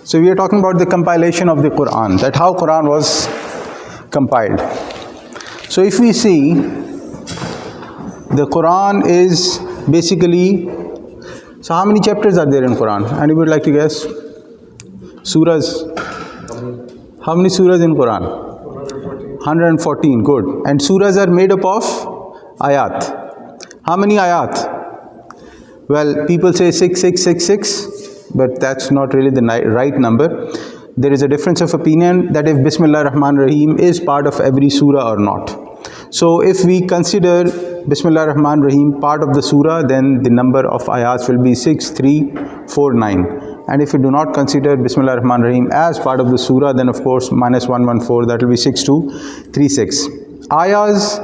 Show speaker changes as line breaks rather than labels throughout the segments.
So we are talking about the compilation of the Quran, that how Quran was compiled. So if we see, the Quran is basically, so how many chapters are there in Quran? Anybody would like to guess? Surahs. How many surahs in Quran? 114. Good. And surahs are made up of ayat. How many ayat? Well, people say 6666, but that's not really the right number. There is a difference of opinion that if Bismillah Rahman Rahim is part of every surah or not. So if we consider Bismillah Rahman Rahim part of the surah, then the number of ayats will be 6349. And if we do not consider Bismillah Rahman Rahim as part of the surah, then of course minus 114, that will be 6236. Ayahs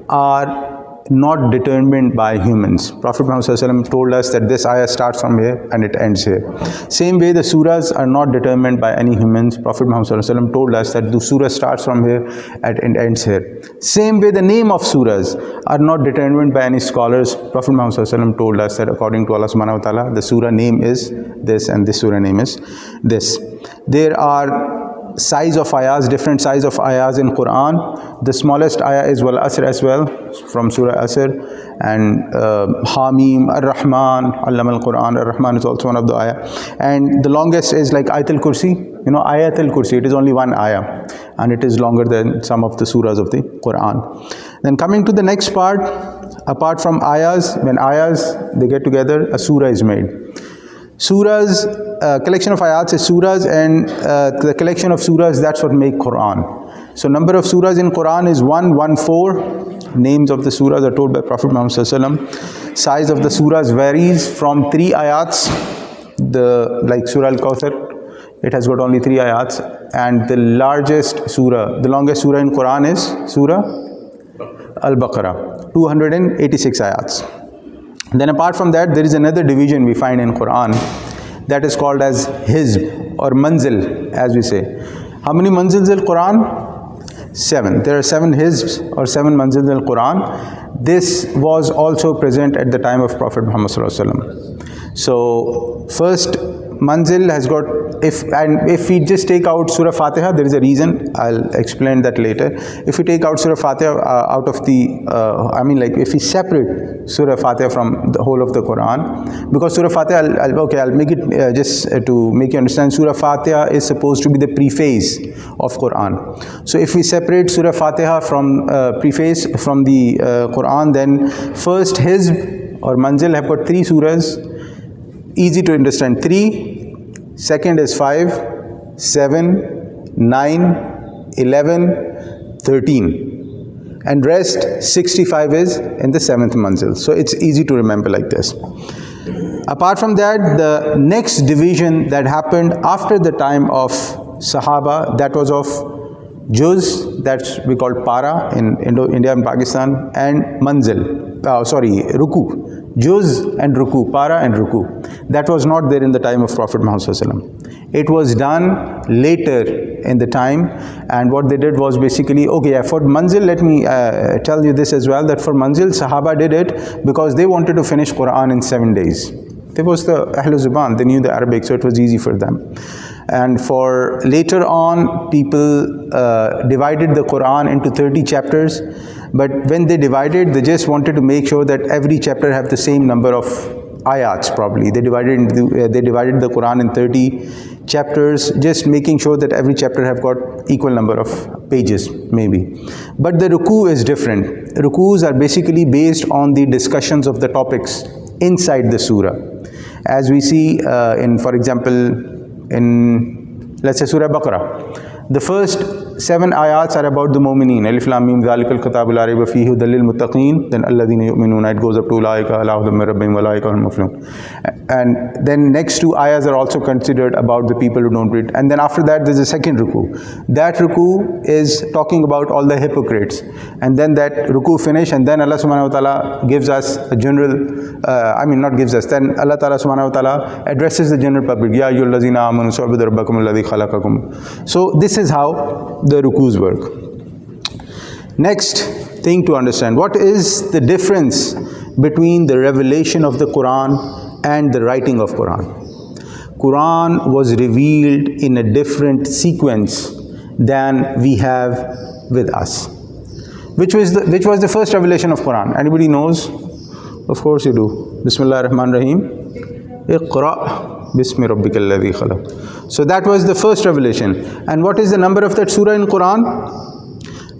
are not determined by humans. Prophet Muhammad ﷺ told us that this ayah starts from here and it ends here. Same way the surahs are not determined by any humans. Prophet Muhammad ﷺ told us that the surah starts from here and ends here. Same way the name of surahs are not determined by any scholars. Prophet Muhammad ﷺ told us that according to Allah subhanahu wa ta'ala, the surah name is this and this surah name is this. There are size of ayahs, different size of ayahs in Quran. The smallest ayah is Wal Asr as well, from Surah Asr, and Hamim, Ar-Rahman, Allama al-Quran. Ar-Rahman is also one of the ayah. And the longest is like Ayatul Kursi. You know, Ayatul Kursi, it is only one ayah, and it is longer than some of the surahs of the Quran. Then coming to the next part, apart from ayahs, when ayahs, they get together, a surah is made. Surahs, collection of ayats is surahs, and the collection of surahs, that's what make Quran. So number of surahs in Quran is 114. Names of the surahs are told by Prophet Muhammad ﷺ. Size of the surahs varies from 3 ayats. Like Surah Al-Kawthar, it has got only 3 ayats. And the largest surah, the longest surah in Quran is Surah Al-Baqarah, 286 ayats. Then apart from that, there is another division we find in Quran that is called as Hizb or Manzil, as we say. How many Manzils in Quran? 7. There are 7 Hizbs or 7 Manzils in Quran. This was also present at the time of Prophet Muhammad ﷺ. So first Manzil has got, if we just take out Surah Fatiha, there is a reason, I'll explain that later. If we take out Surah Fatiha out of the, if we separate Surah Fatiha from the whole of the Quran, because Surah Fatiha, I'll make it just to make you understand, Surah Fatiha is supposed to be the preface of Quran. So if we separate Surah Fatiha from preface from the Quran, then first Hizb or Manzil have got 3 surahs. Easy to understand, 3, second is 5, 7, 9, 11, 13. And rest, 65 is in the 7th manzil. So it's easy to remember like this. Apart from that, the next division that happened after the time of Sahaba, that was of Juz, that's we call Para in India and Pakistan, and Manzil, Ruku. Juz and Ruku, Para and Ruku. That was not there in the time of Prophet Muhammad ﷺ. It was done later in the time, and what they did was basically, for Manzil, let me tell you this as well, that for Manzil, Sahaba did it because they wanted to finish Quran in 7 days. There was the Ahlul Zuban, they knew the Arabic, so it was easy for them. And for later on, people divided the Quran into 30 chapters. But when they divided, they just wanted to make sure that every chapter have the same number of ayats probably. They divided the Quran in 30 chapters, just making sure that every chapter have got equal number of pages maybe. But the ruku is different. Rukus are basically based on the discussions of the topics inside the surah. As we see for example, in, let's say, Surah Baqarah, the first 7 ayats are about the mu'mineen. Alif Lam Mim Zalikal Kitabul La Rayba Fihi Hudan Lil Muttaqin. Then Alladhina Yu'minuna, it goes up to Ulaika Ala Hudan Min Rabbihim wa Ulaika Humul Muflihun. And then next 2 ayahs are also considered about the people who don't read. And then after that, there's a second ruku. That ruku is talking about all the hypocrites. And then that ruku finish, and then Allah subhanahu wa ta'ala gives us a general, not gives us, then Allah ta'ala subhanahu wa ta'ala addresses the general public. Ya ayyuhal lazina amanu su'budu rabbakum alladhi khalaqakum. So this is how the rukus work. Next thing to understand, what is the difference between the revelation of the Quran and the writing of Quran? Quran was revealed in a different sequence than we have with us. Which was the first revelation of Quran? Anybody knows? Of course you do. Bismillah ar-Rahman ar-Rahim. Iqra' bismi rabbikal ladhi khalaq. So that was the first revelation. And what is the number of that surah in Quran?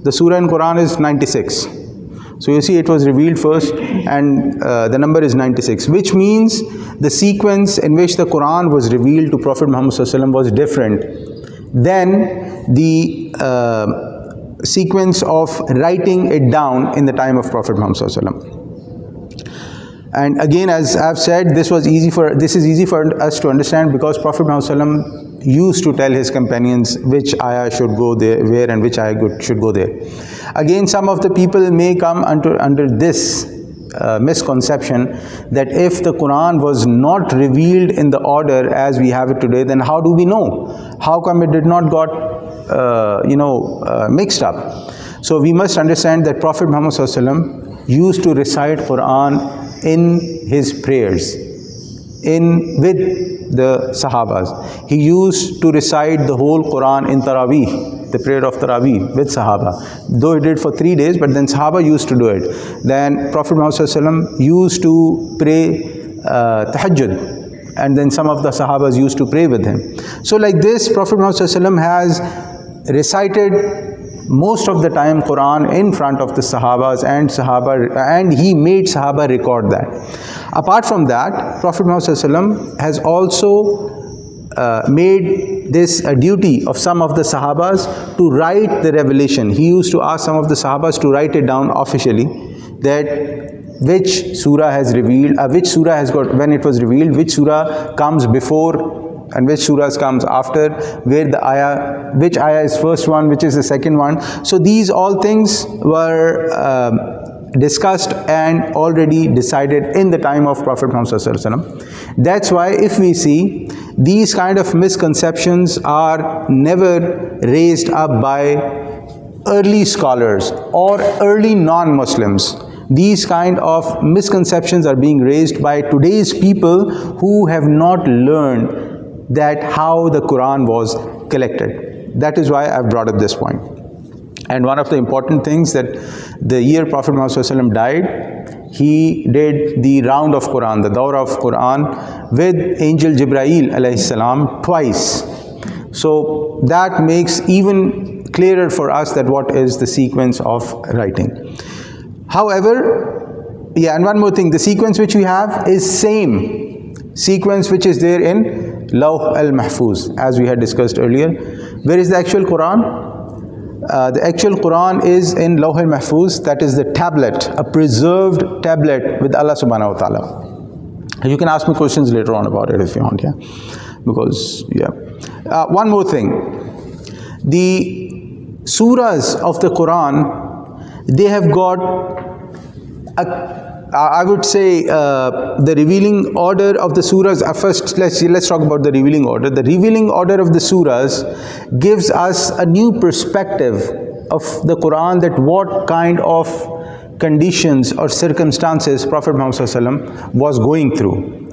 The surah in Quran is 96. So you see, it was revealed first, and the number is 96, which means the sequence in which the Quran was revealed to Prophet Muhammad ﷺ was different than the sequence of writing it down in the time of Prophet Muhammad ﷺ. And again, as I've said, this is easy for us to understand, because Prophet Muhammad ﷺ used to tell his companions which ayah should go there, where, and which ayah should go there. Again, some of the people may come under this misconception that if the Quran was not revealed in the order as we have it today, then how do we know? How come it did not got mixed up? So we must understand that Prophet Muhammad ﷺ used to recite Quran in his prayers with the Sahabas. He used to recite the whole Quran in Taraweeh, the prayer of Taraweeh with Sahaba. Though he did for 3 days, but then Sahaba used to do it. Then Prophet Muhammad ﷺ used to pray Tahajjud, and then some of the Sahabas used to pray with him. So like this, Prophet Muhammad ﷺ has recited most of the time Quran in front of the Sahabas and he made Sahaba record that. Apart from that, Prophet Muhammad ﷺ has also made this a duty of some of the Sahabas to write the revelation. He used to ask some of the Sahabas to write it down officially, that which surah has revealed, which surah has got, when it was revealed, which surah comes before and which surahs comes after, where the ayah, which ayah is first one, which is the second one. So these all things were discussed and already decided in the time of Prophet Muhammad ﷺ. That's why if we see, these kind of misconceptions are never raised up by early scholars or early non-Muslims. These kind of misconceptions are being raised by today's people who have not learned that how the Quran was collected. That is why I've brought up this point. And one of the important things, that the year Prophet Muhammad ﷺ died, he did the round of Quran, the Dawra of Quran, with Angel Jibreel alayhi salam twice. So that makes even clearer for us that what is the sequence of writing. However, and one more thing, the sequence which we have is same sequence which is there in Lawh al-Mahfuz, as we had discussed earlier. Where is the actual Quran? The actual Quran is in Lawh al-Mahfuz, that is the tablet, a preserved tablet with Allah subhanahu wa ta'ala. You can ask me questions later on about it if you want, because, one more thing. The surahs of the Quran, they have got I would say the revealing order of the surahs. First, let's talk about the revealing order. The revealing order of the surahs gives us a new perspective of the Quran, that what kind of conditions or circumstances Prophet Muhammad ﷺ was going through.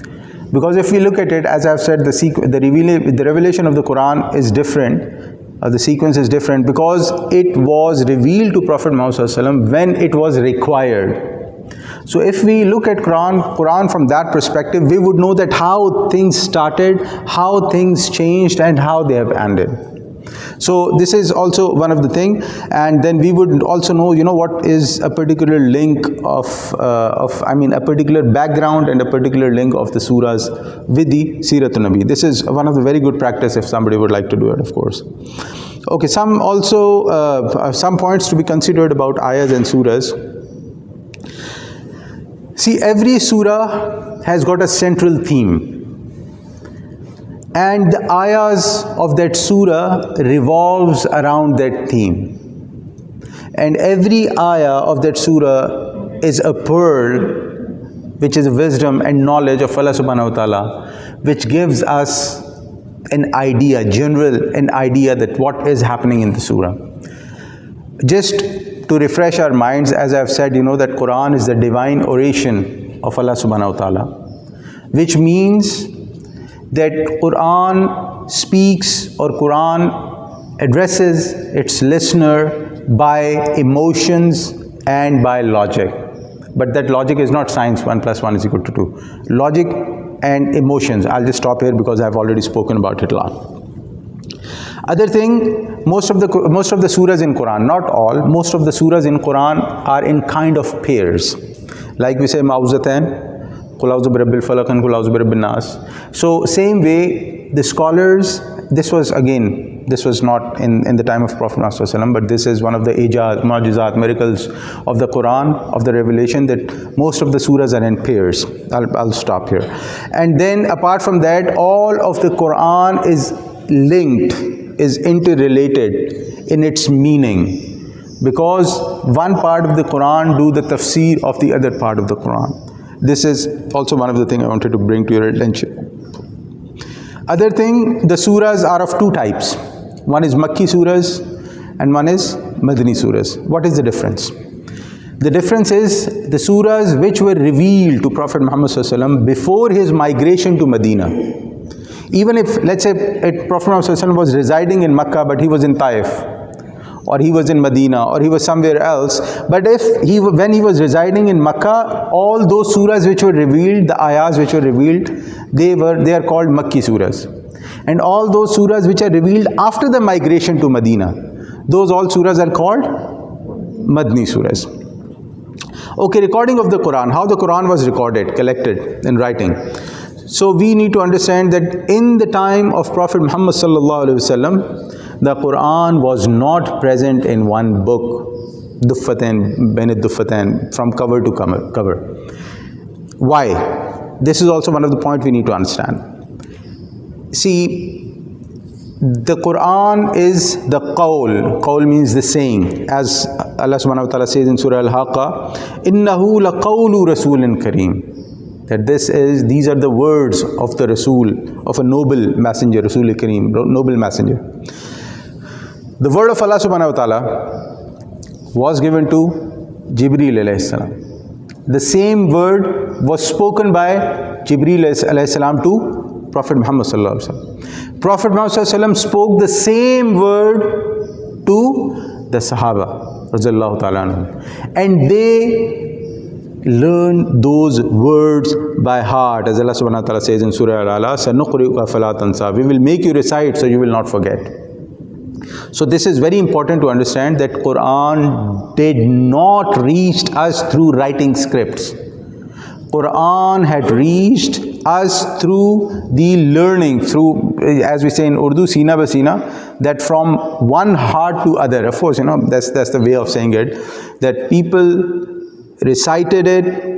Because if we look at it, as I've said, the revelation of the Quran is different. The sequence is different because it was revealed to Prophet Muhammad ﷺ when it was required. So if we look at Quran from that perspective, we would know that how things started, how things changed, and how they have ended. So this is also one of the things, and then we would also know, what is a particular link a particular background and a particular link of the surahs with the Siratun Nabi. This is one of the very good practice if somebody would like to do it, of course. Okay, some points to be considered about ayahs and surahs. See, every surah has got a central theme, and the ayahs of that surah revolves around that theme. And every ayah of that surah is a pearl, which is wisdom and knowledge of Allah subhanahu wa ta'ala, which gives us an idea that what is happening in the surah. Just to refresh our minds, as I've said, that Quran is the divine oration of Allah subhanahu wa ta'ala, which means that Quran speaks or Quran addresses its listener by emotions and by logic. But that logic is not science, 1 + 1 = 2. Logic and emotions. I'll just stop here because I've already spoken about it a lot. Other thing, most of the surahs in Quran, not all, most of the surahs in Quran are in kind of pairs. Like we say, Ma'uzatain, Qul a'udhu birabbil falaq and Qul a'udhu birabbin nas. So same way, the scholars, this was not in the time of Prophet Muhammad, but this is one of the ijaz, mu'jizat, miracles of the Quran, of the revelation, that most of the surahs are in pairs. I'll stop here. And then apart from that, all of the Quran is linked, is interrelated in its meaning, because one part of the Quran do the tafsir of the other part of the Quran. This is also one of the things I wanted to bring to your attention. Other thing, the surahs are of two types. One is Makki surahs and one is Madani surahs. What is the difference? The difference is the surahs which were revealed to Prophet Muhammad before his migration to Medina. Even if, let's say, Prophet Muhammad was residing in Makkah, but he was in Taif, or he was in Medina, or he was somewhere else. But when he was residing in Makkah, all those surahs which were revealed, the ayahs which were revealed, they are called Makki surahs. And all those surahs which are revealed after the migration to Medina, those all surahs are called Madni surahs. Okay, recording of the Quran, how the Quran was recorded, collected in writing. So we need to understand that in the time of Prophet Muhammad sallallahu alaihi wasallam, the Quran was not present in one book, Duffatan, Benit Duffatan, from cover to cover. Why? This is also one of the points we need to understand. See, the Quran is the qawl. Qawl means the saying. As Allah subhanahu wa ta'ala says in Surah Al-Haqqa, إِنَّهُ لَقَوْلُ رَسُولٍ كَرِيمٍ. That these are the words of the Rasul, of a noble messenger, Rasul Kareem, noble messenger. The word of Allah subhanahu wa ta'ala was given to Jibreel alayhi salam. The same word was spoken by Jibreel alayhi salam to Prophet Muhammad sallallahu alaihi wasallam. Prophet Muhammad sallallahu alaihi wasallam spoke the same word to the Sahaba radhiyallahu ta'ala anhum, and they learn those words by heart. As Allah subhanahu wa ta'ala says in Surah Al-Ala, سَنُقْرِئُكَ فَلَا تَنْسَى. We will make you recite so you will not forget. So this is very important to understand, that Quran did not reach us through writing scripts. Quran had reached us through the learning, through, as we say in Urdu, Sina ba Sina, that from one heart to other. Of course, that's the way of saying it, that people recited it,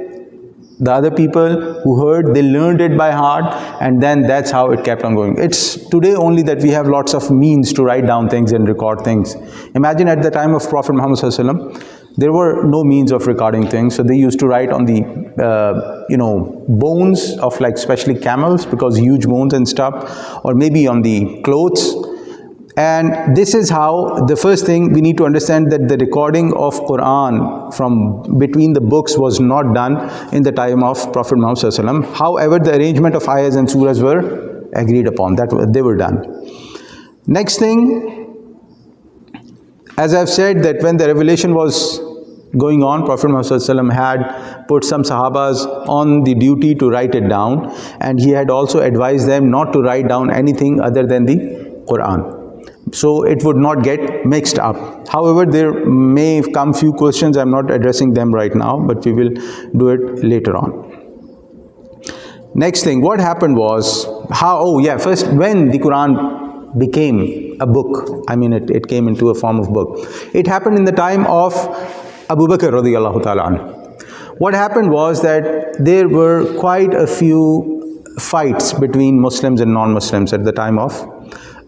the other people who heard, they learned it by heart, and then that's how it kept on going. It's today only that we have lots of means to write down things and record things. Imagine at the time of Prophet Muhammad ﷺ, there were no means of recording things, so they used to write on the bones of, like, especially camels, because huge bones and stuff, or maybe on the clothes. And this is how, the first thing we need to understand, that the recording of Quran from between the books was not done in the time of Prophet Muhammad ﷺ. However, the arrangement of ayahs and surahs were agreed upon, that they were done. Next thing, as I've said, that when the revelation was going on, Prophet Muhammad ﷺ had put some Sahabas on the duty to write it down, and he had also advised them not to write down anything other than the Quran, so it would not get mixed up. However, there may come few questions. I'm not addressing them right now, but we will do it later on. Next thing, what happened was, first, when the Quran became a book, I mean it came into a form of book, it happened in the time of Abu Bakr radiyallahu ta'ala anhu. What happened was that there were quite a few fights between Muslims and non-Muslims at the time of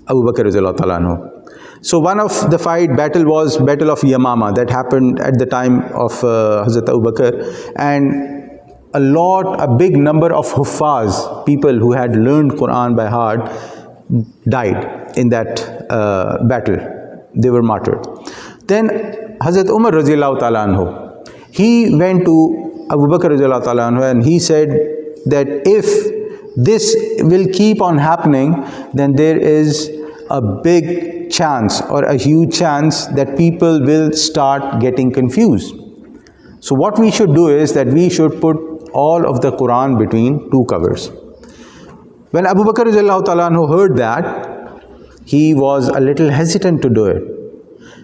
Abu Bakr radiyallahu ta'ala anhu. So one of the battle was Battle of Yamama, that happened at the time of Hazrat Abu Bakr, and a big number of Huffaz, people who had learned Quran by heart, died in that battle. They were martyred. Then Hazrat Umar radiyallahu ta'ala anhu, he went to Abu Bakr radiyallahu ta'ala anhu, and he said that if this will keep on happening, then there is a big chance or a huge chance that people will start getting confused. So what we should do is that we should put all of the Quran between two covers. When Abu Bakr radiallahu ta'ala anhu heard that, he was a little hesitant to do it.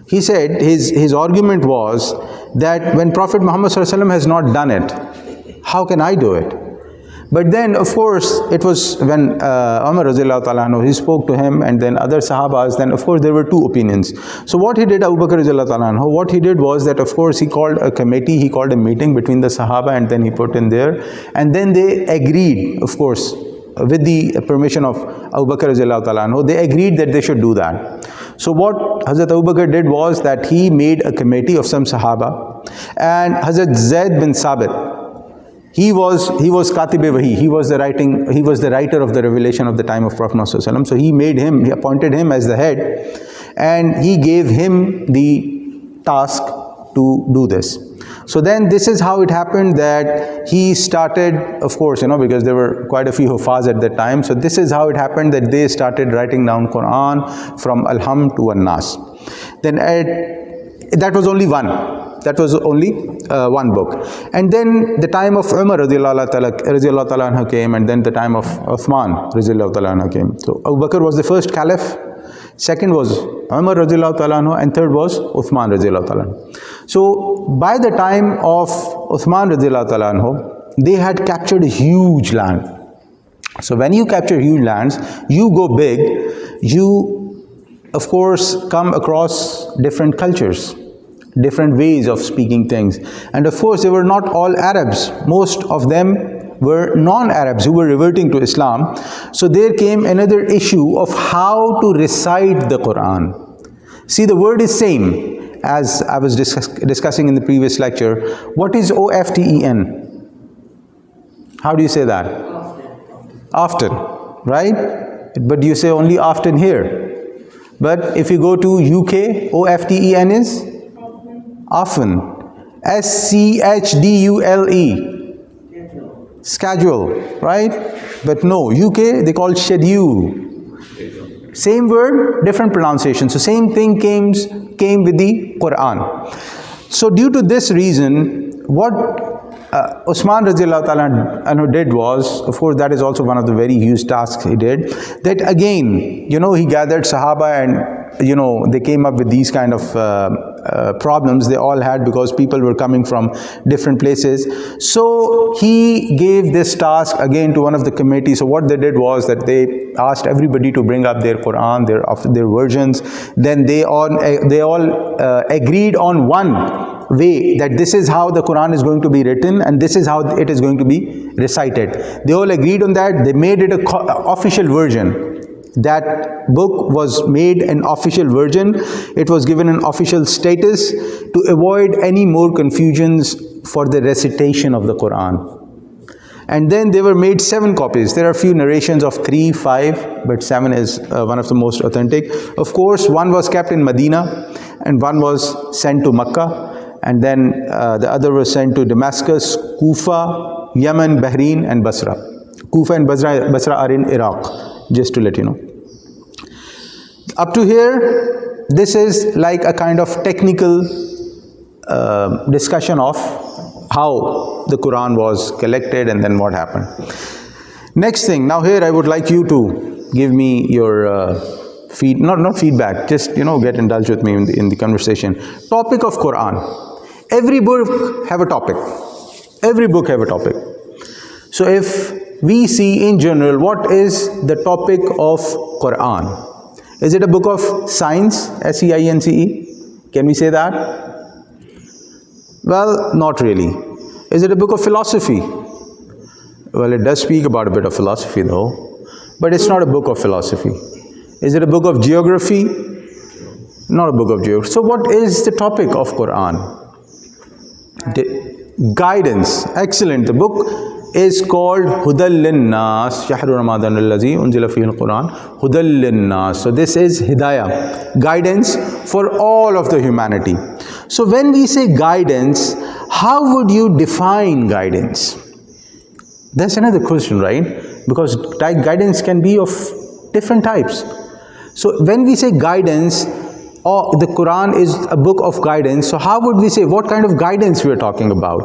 He said, his argument was that when Prophet Muhammad sallallahu alaihi wasallam has not done it, how can I do it? But then, of course, it was when Umar radiallahu ta'ala anhu, he spoke to him, and then other Sahabas, then of course there were two opinions. So what he did, Abu Bakr radiallahu ta'ala anhu, what he did was that, of course, he called a committee, he called a meeting between the Sahaba, and then he put in there, and then they agreed, of course, with the permission of Abu Bakr radiallahu ta'ala anhu, they agreed that they should do that. So what Hazrat Abu Bakr did was that he made a committee of some Sahaba, and Hazrat Zaid bin Sabit, he was Katib-e Wahi, he was the writer of the revelation of the time of Prophet Muhammad sallallahu alaihi wasallam. So he appointed him as the head, and he gave him the task to do this. So then this is how it happened that he started, of course, because there were quite a few Hufaz at that time. So this is how it happened that they started writing down Quran from Al-Ham to An-Nas. Then that was only one. That was only one book. And then the time of Umar radiallahu ta'ala anhu came, and then the time of Uthman radiallahu ta'ala anhu came. So Abu Bakr was the first caliph, second was Umar radiallahu ta'ala anhu, and third was Uthman radiallahu ta'ala anhu. So by the time of Uthman radiallahu ta'ala anhu, they had captured a huge land. So when you capture huge lands, you go big, you of course come across different cultures, different ways of speaking things. And of course, they were not all Arabs. Most of them were non-Arabs who were reverting to Islam. So there came another issue of how to recite the Quran. See, the word is same as I was discussing in the previous lecture. What is O-F-T-E-N? How do you say that? Often, right? But you say only often here. But if you go to UK, O-F-T-E-N is? Often. S-C-H-D-U-L-E. Schedule, right? But no, UK they call schedule. Same word, different pronunciation. So same thing came with the Quran. So due to this reason, what Usman radiallahu ta'ala did was, of course, that is also one of the very huge tasks he did, that again, he gathered Sahaba, and they came up with these kind of problems they all had because people were coming from different places. So he gave this task again to one of the committees. So what they did was that they asked everybody to bring up their Quran, their versions. Then they all agreed on one way, that this is how the Quran is going to be written and this is how it is going to be recited. They all agreed on that. They made it an official version. That book was made an official version. It was given an official status to avoid any more confusions for the recitation of the Quran. And then they were made 7 copies. There are a few narrations of 3, 5, but 7 is one of the most authentic. Of course, one was kept in Medina and one was sent to Makkah, and then the other was sent to Damascus, Kufa, Yemen, Bahrain and Basra. Kufa and Basra are in Iraq, just to let you know. Up to here, this is like a kind of technical discussion of how the Quran was collected and then what happened. Next thing, now here I would like you to give me your not feedback, just get indulged with me in the conversation. Topic of Quran. Every book have a topic. Every book have a topic. So if we see in general, what is the topic of Quran? Is it a book of science, S-E-I-N-C-E? Can we say that? Well, not really. Is it a book of philosophy? Well, it does speak about a bit of philosophy though, but it's not a book of philosophy. Is it a book of geography? Not a book of geography. So what is the topic of Quran? Guidance. Excellent. The book is called Hudal Linnas, Shahru Ramadan Allazi Unzila Fihi Al-Quran, Hudal Linnas. So this is Hidayah, guidance for all of the humanity. So when we say guidance, how would you define guidance? That's another question, right? because guidance can be of different types. So when we say guidance, or the Quran is a book of guidance, so how would we say, what kind of guidance we are talking about?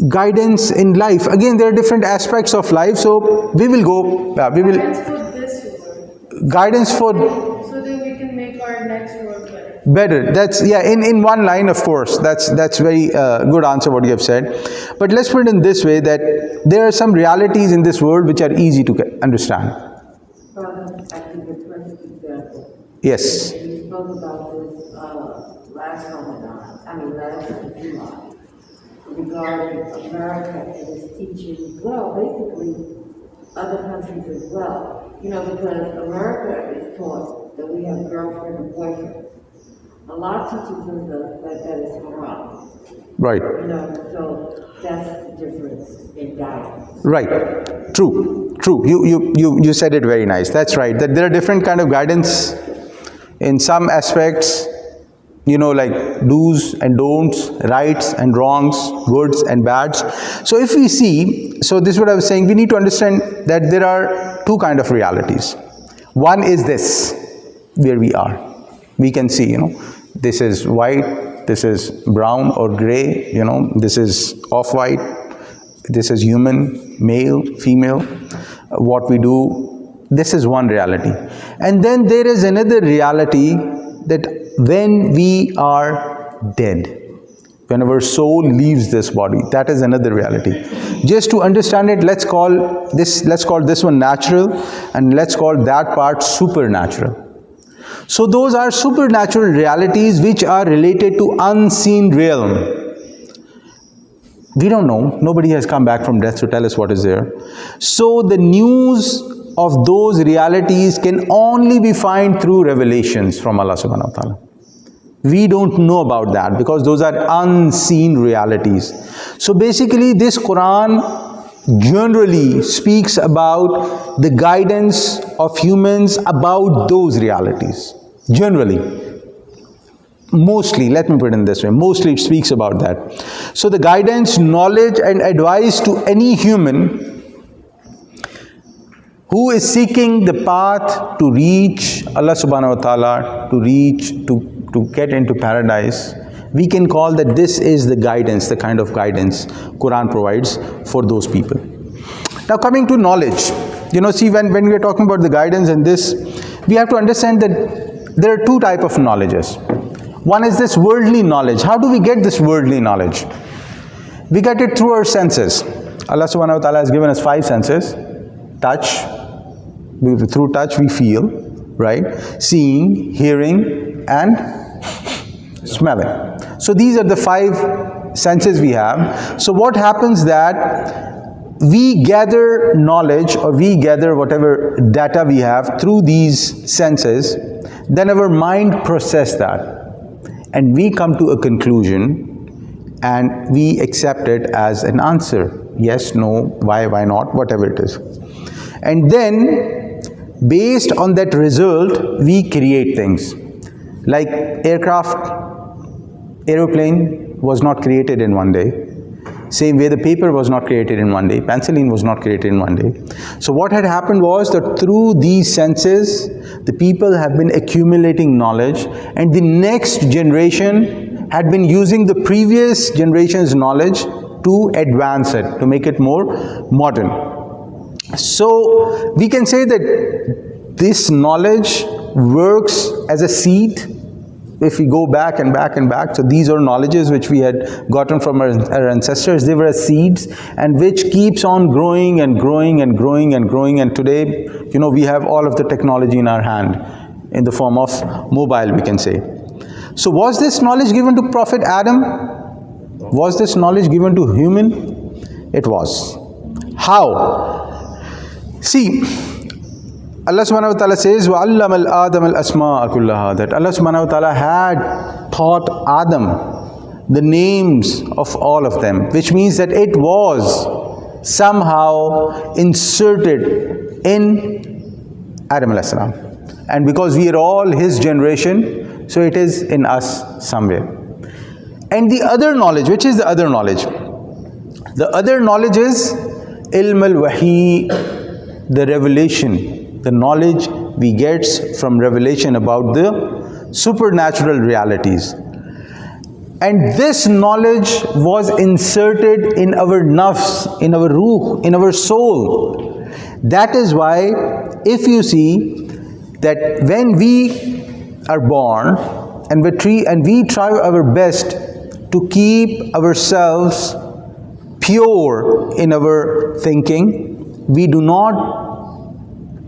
Guidance in life. Again, there are different aspects of life, so we will go, guidance for
so that we can make our next work
better. That's, yeah, in one line, of course. That's very good answer what you have said. But let's put it in this way, that there are some realities in this world which are easy to understand.
I think the perfect example.
Yes.
We spoke about this last July, regarding America and its teaching as well, basically other countries as well. Because America is taught that we have girlfriend and boyfriend. Allah teaches us that is haram.
Right.
So that's the difference in guidance.
Right. True. You said it very nice. That's right. That there are different kind of guidance in some aspects, like do's and don'ts, rights and wrongs, goods and bads. So if we see, so this is what I was saying, we need to understand that there are two kind of realities. One is this, where we are. We can see, this is white, this is brown or gray, this is off-white, this is human, male, female, what we do, this is one reality. And then there is another reality, that when we are dead, when our soul leaves this body, that is another reality. Just to understand it, let's call this one natural, and let's call that part supernatural. So those are supernatural realities which are related to unseen realm. We don't know. Nobody has come back from death to tell us what is there. So the news of those realities can only be found through revelations from Allah subhanahu wa ta'ala. We don't know about that because those are unseen realities. So basically this Quran generally speaks about the guidance of humans about those realities. Generally. Mostly, let me put it in this way, mostly it speaks about that. So the guidance, knowledge and advice to any human who is seeking the path to reach Allah subhanahu wa ta'ala, to get into paradise, we can call that this is the guidance, the kind of guidance Quran provides for those people. Now coming to knowledge, see when we are talking about the guidance and this, we have to understand that there are two types of knowledges. One is this worldly knowledge. How do we get this worldly knowledge? We get it through our senses. Allah subhanahu wa ta'ala has given us 5 senses. Touch, through touch we feel, right? Seeing, hearing and smelling. So these are the 5 senses we have. So what happens that we gather knowledge, or we gather whatever data we have through these senses, then our mind processes that. And we come to a conclusion and we accept it as an answer. Yes, no, why not, whatever it is. And then, based on that result, we create things. Like aeroplane was not created in one day. Same way the paper was not created in one day. Penicillin was not created in one day. So what had happened was that through these senses, the people have been accumulating knowledge, and the next generation had been using the previous generation's knowledge to advance it, to make it more modern. So we can say that this knowledge works as a seed. If we go back and back and back, so these are knowledges which we had gotten from our ancestors. They were as seeds, and which keeps on growing and growing and growing and growing. And today, we have all of the technology in our hand in the form of mobile, we can say. So was this knowledge given to Prophet Adam? Was this knowledge given to human? It was. How? See, Allah subhanahu wa ta'ala says, وَعَلَّمَ الْآدَمَ الْأَسْمَاءَ كُلَّهَا, that Allah subhanahu wa ta'ala had taught Adam the names of all of them, which means that it was somehow inserted in Adam alayhi salam. And because we are all his generation, so it is in us somewhere. And the other knowledge, which is the other knowledge? The other knowledge is ilm al-wahi, the revelation, the knowledge we get from revelation about the supernatural realities. And this knowledge was inserted in our nafs, in our ruh, in our soul. That is why, if you see that when we are born and we try our best to keep ourselves pure in our thinking, we do not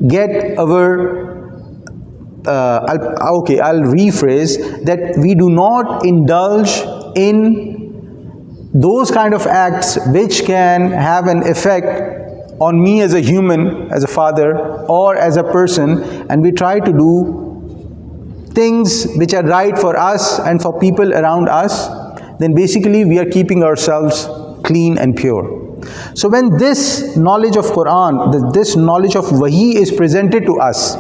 get our I'll rephrase that we do not indulge in those kind of acts which can have an effect on me as a human, as a father, or as a person, and we try to do things which are right for us and for people around us, then basically we are keeping ourselves clean and pure. So when this knowledge of Quran, this knowledge of Wahi is presented to us,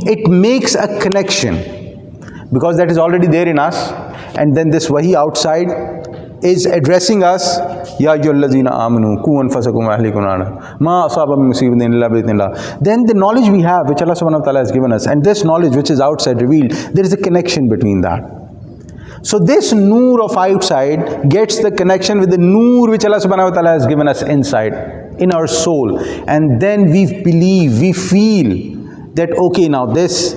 it makes a connection, because that is already there in us, and then this Wahi outside is addressing us. Ya ayyuhallazina amanu qu anfusakum wa ahlikum nara ma asaba min musibatin illa bi idhnillah. Then the knowledge we have, which Allah subhanahu wa ta'ala has given us, and this knowledge which is outside revealed, there is a connection between that. So this noor of outside gets the connection with the noor which Allah subhanahu wa ta'ala has given us inside, in our soul. And then we believe, we feel that, okay, now this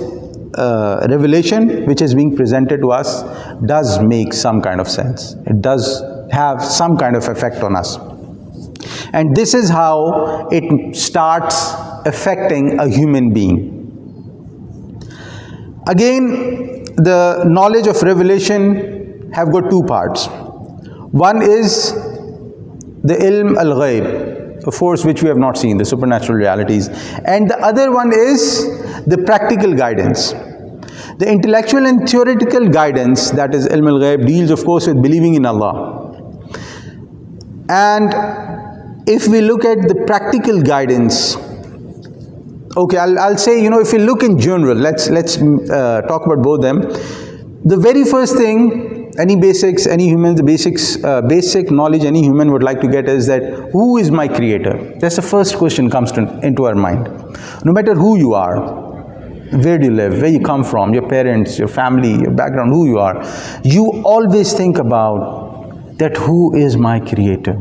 revelation which is being presented to us does make some kind of sense. It does have some kind of effect on us. And this is how it starts affecting a human being. Again, the knowledge of revelation have got two parts. One is the ilm al-ghaib, a force which we have not seen, the supernatural realities. And the other one is the practical guidance. The intellectual and theoretical guidance, that is ilm al-ghaib, deals of course with believing in Allah. And if we look at the practical guidance, okay, I'll say, if you look in general, let's talk about both them. The very first thing, basic knowledge any human would like to get is that, who is my creator? That's the first question comes into our mind. No matter who you are, where do you live, where you come from, your parents, your family, your background, who you are, you always think about that, who is my creator?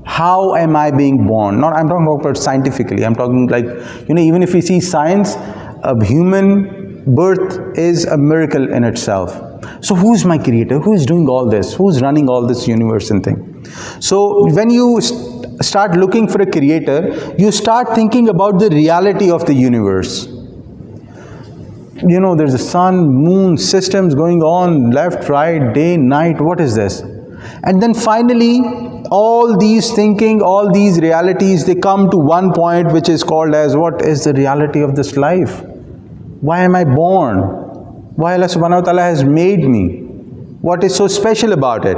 How am I being born? I'm talking about scientifically. I'm talking like, even if we see science, a human birth is a miracle in itself. So who's my creator? Who's doing all this? Who's running all this universe and thing? So when you start looking for a creator, you start thinking about the reality of the universe. There's a sun, moon, systems going on, left, right, day, night, what is this? And then finally, all these thinking, all these realities, they come to one point which is called as, what is the reality of this life? Why am I born? Why Allah subhanahu wa ta'ala has made me? What is so special about it?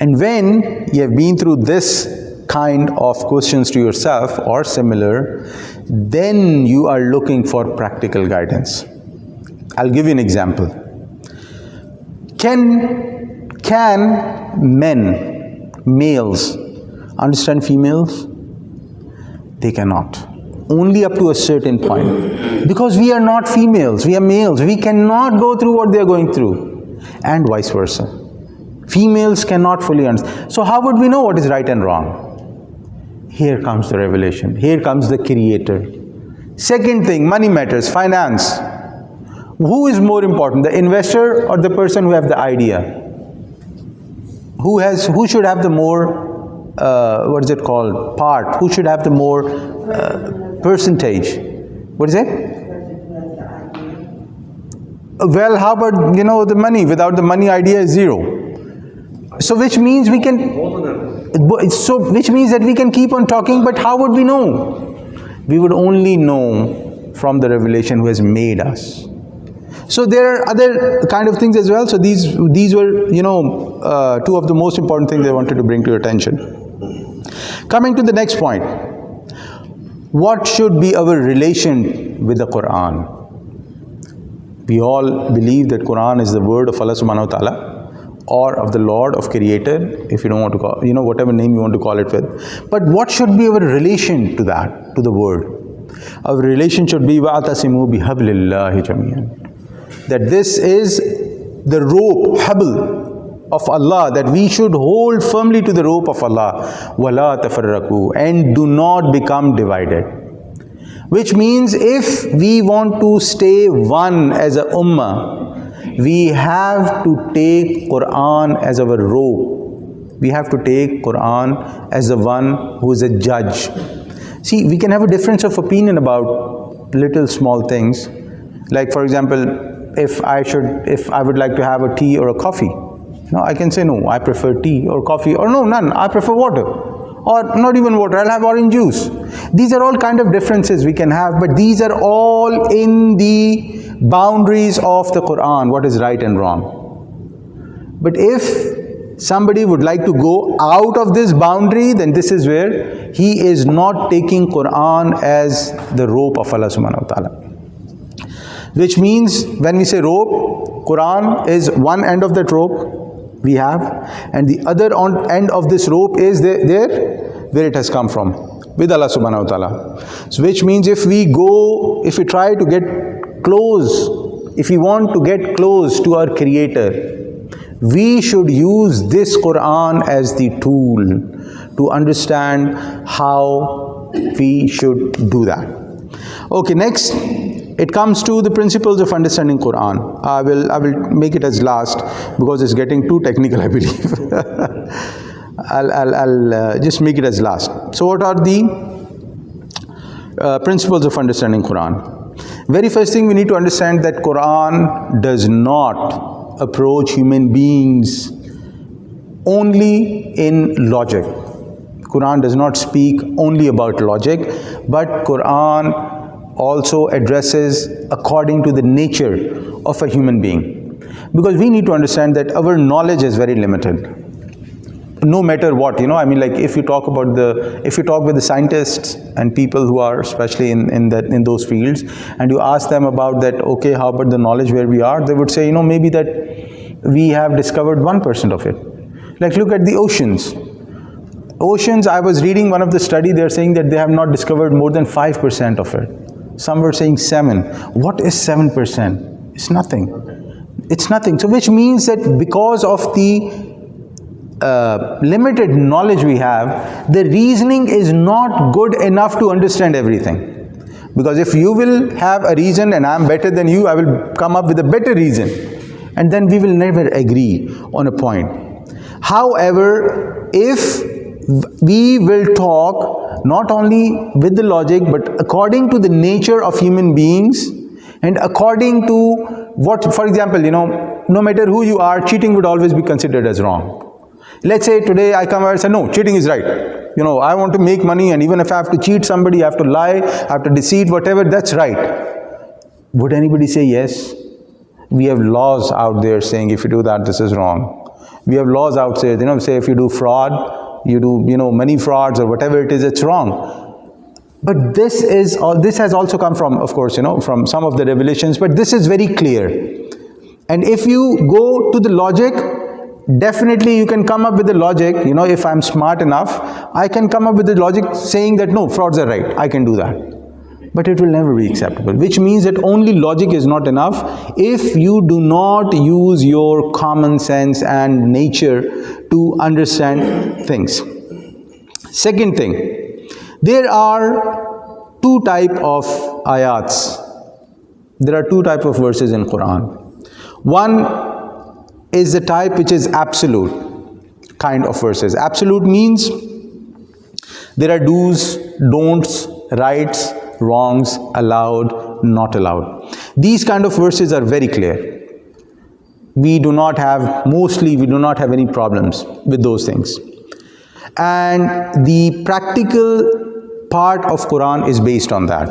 And when you have been through this kind of questions to yourself or similar, then you are looking for practical guidance. I'll give you an example. Can males understand females? They cannot. Only up to a certain point. Because we are not females, we are males. We cannot go through what they are going through. And vice versa. Females cannot fully understand. So how would we know what is right and wrong? Here comes the revelation. Here comes the creator. Second thing, money matters, finance. Who is more important, the investor or the person who has the idea? Who should have the more, part? Who should have the more percentage? What is it? Well, how about, the money? Without the money, idea is zero. So which means we can, which means that we can keep on talking, but how would we know? We would only know from the revelation who has made us. So there are other kind of things as well. So these were, two of the most important things I wanted to bring to your attention. Coming to the next point. What should be our relation with the Quran? We all believe that Quran is the word of Allah subhanahu wa ta'ala. or of the Lord, of Creator, if you don't want to call, whatever name you want to call it with. But what should be our relation to that, to the word? Our relation should be وَأَعْتَصِمُوا بِحَبْلِ اللَّهِ جَمِيعًا. That this is the rope, habl of Allah, that we should hold firmly to the rope of Allah. وَلَا تَفَرَّقُوا, and do not become divided. Which means if we want to stay one as a ummah, we have to take Quran as our rope. We have to take Quran as the one who is a judge. See, we can have a difference of opinion about little small things. Like, for example, if I would like to have a tea or a coffee, I can say no, I prefer tea or coffee, or no, none, I prefer water, or not even water, I'll have orange juice. These are all kind of differences we can have, but these are all in the boundaries of the Quran, what is right and wrong. But if somebody would like to go out of this boundary, then this is where he is not taking Quran as the rope of Allah subhanahu wa ta'ala. Which means when we say rope, Quran is one end of that rope we have, and the other end of this rope is there where it has come from, with Allah subhanahu wa ta'ala. So which means if we try to get close, if we want to get close to our Creator, we should use this Quran as the tool to understand how we should do that. Okay, next it comes to the principles of understanding Quran. I will make it as last because it's getting too technical, I believe. I'll just make it as last. So what are the principles of understanding Quran? Very first thing, we need to understand that Quran does not approach human beings only in logic. Quran does not speak only about logic, but Quran also addresses according to the nature of a human being. Because we need to understand that our knowledge is very limited. No matter what, I mean, like if you talk with the scientists and people who are especially in those fields, and you ask them about that, okay, how about the knowledge where we are, they would say, maybe that we have discovered 1% of it. Like look at the oceans. Oceans, I was reading one of the study, they're saying that they have not discovered more than 5% of it. Some were saying 7. What is 7%? It's nothing. It's nothing. So which means that because of the limited knowledge we have, the reasoning is not good enough to understand everything. Because if you will have a reason and I'm better than you, I will come up with a better reason. And then we will never agree on a point. However, if we will talk not only with the logic, but according to the nature of human beings, and according to what, for example, no matter who you are, cheating would always be considered as wrong. Let's say today I come and say, no, cheating is right. I want to make money, and even if I have to cheat somebody, I have to lie, I have to deceive, whatever, that's right. Would anybody say yes? We have laws out there saying if you do that, this is wrong. We have laws out there, say if you do fraud, you do, money frauds or whatever it is, it's wrong. But this has also come from, of course, from some of the revelations, but this is very clear. And if you go to the logic, definitely you can come up with the logic, if I'm smart enough, I can come up with the logic saying that no, frauds are right, I can do that. But it will never be acceptable, which means that only logic is not enough if you do not use your common sense and nature to understand things. Second thing, there are two types of ayats. There are two types of verses in Quran. One is the type which is absolute kind of verses. Absolute means there are do's, don'ts, rights, wrongs, allowed, not allowed. These kind of verses are very clear. We do not have any problems with those things. And the practical part of Quran is based on that,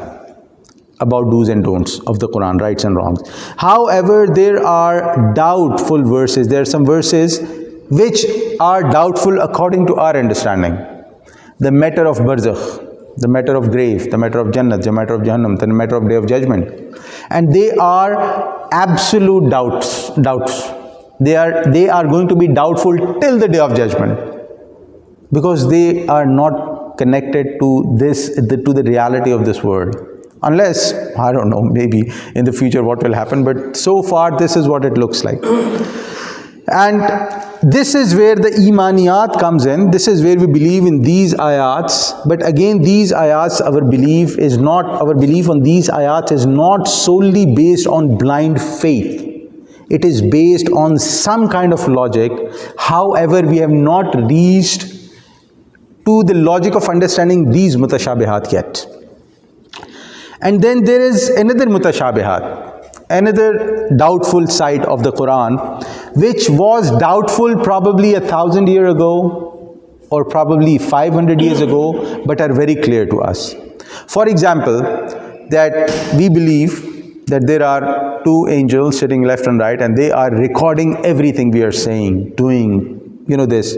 about do's and don'ts of the Quran, rights and wrongs. However, there are doubtful verses. There are some verses which are doubtful according to our understanding. The matter of barzakh, the matter of grave, the matter of Jannah, the matter of Jahannam, the matter of Day of Judgment. And they are absolute doubts. They are going to be doubtful till the day of judgment, because they are not connected to the reality of this world. Unless, I don't know, maybe in the future what will happen, but so far this is what it looks like. And this is where the imaniyat comes in. This is where we believe in these ayats. But again, these ayats, our belief on these ayats is not solely based on blind faith. It is based on some kind of logic. However, we have not reached to the logic of understanding these mutashabihat yet. And then there is another mutashabihat, another doubtful side of the Quran, which was doubtful probably 1,000 years ago or probably 500 years ago, but are very clear to us. For example, that we believe that there are two angels sitting left and right, and they are recording everything we are saying, doing, this.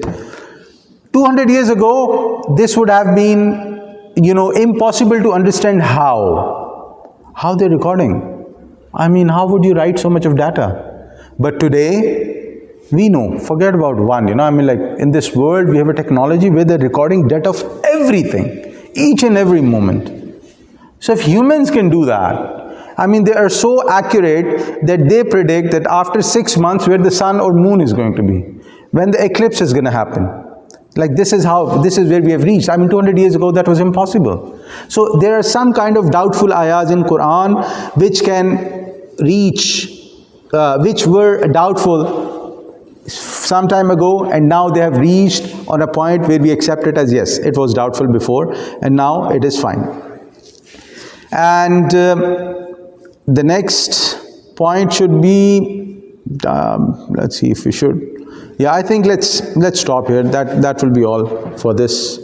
200 years ago, this would have been, impossible to understand how they're recording. I mean, how would you write so much of data? But today, we know, forget about one, in this world, we have a technology where they're recording data of everything, each and every moment. So if humans can do that, they are so accurate that they predict that after 6 months where the sun or moon is going to be, when the eclipse is going to happen. This is where we have reached. 200 years ago that was impossible. So there are some kind of doubtful ayahs in Quran which can reach, which were doubtful some time ago, and now they have reached on a point where we accept it as yes, it was doubtful before and now it is fine. And the next point should be, let's see if we should. Yeah, I think let's stop here. That will be all for this.